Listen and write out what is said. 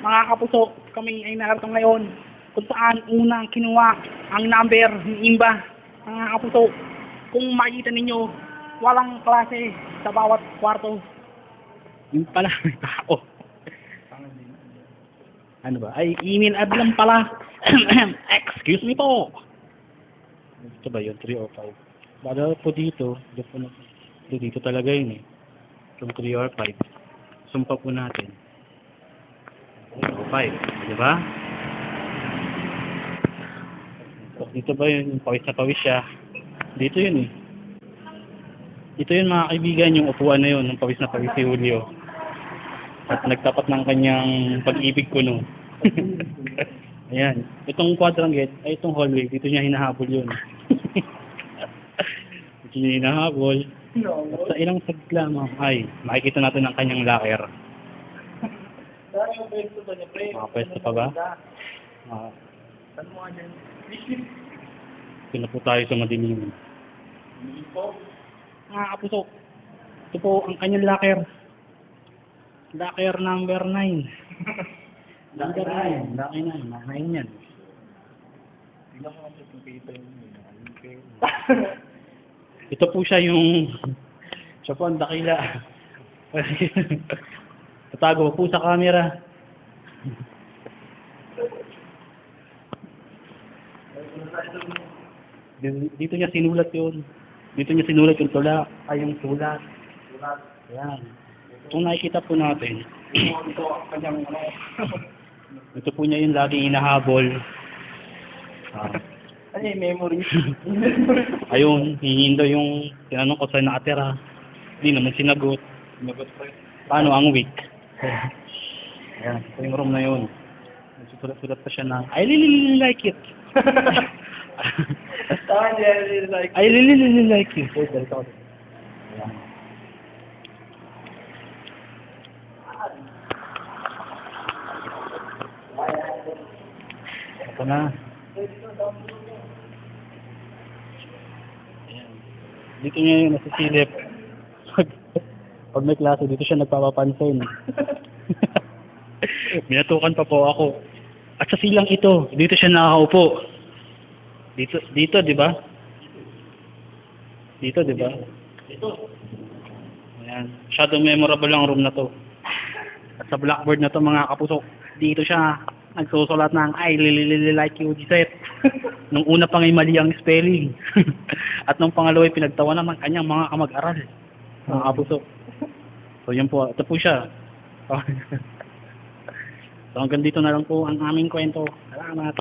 Mga kapuso, kami ay narito ngayon kung saan unang kinuha ang number ni Imba. Mga kapuso, kung makikita ninyo, walang klase sa bawat kwarto. Yung pala, may tao. Ano ba? Ay, email ad lang pala. Excuse me po. Ito ba yun? 305. Bada po dito. Dito talaga yun eh. Kung 3 or 5. Sumpa po natin. 305. Diba? Dito ba yun? Pawis na pawis siya. Dito yun eh. Ito yun mga kaibigan, yung upuan na yun. Yung pawis na pawis si Julio. At nagtapat ng kanyang pag-ibig ko no. Ayan. Itong quadrangle, ay itong hallway, dito niya hinahabol yun. Dito niya hinahabol. At sa ilang saglit lamang, ay, makikita natin ang kanyang locker. Mga pwesto pa ba? Ito na po tayo sa madilim. Mga kapuso, ito po ang kanyang locker. Locker number 9. Number 9. Locker 9. 9 yan. Tingnan mo kasi kung kita yun. Ito po siya yung siya po ang dakila. Tatago po sa camera. Dito niya sinulat yun. Dito niya sinulat yung tula. Ay, yung sulat. Ayan. Kung nakikita po natin, ito po niya yung laging hinahabol. Ano yung memory? Ayun, hihingin daw yung tinanong ko saan nakatira. Hindi naman sinagot. Paano ang week? Ayan, ito yung room na yun. Sulat-sulat pa siya ng, I really like it. I really like it. Ayan. Ito na. Ayan. Dito niya yung nasisilip. Pag may klase, dito siya nagpapapansin. Minatukan pa po ako. At sa silang ito, dito siya nakakaupo. Dito, di ba? Dito, di ba? Dito. Ayan. Shadow memorable ang room na to. At sa blackboard na to, mga kapuso, dito siya nagsusulat ng I really like you, Gisette. Nung una pang ay mali ang spelling. At nung pangalawa ay pinagtawanan ng kanyang mga kamag-aral. Mga kapuso. So yun po, ito po siya. So hanggang dito na lang po ang aming kwento. Salamat.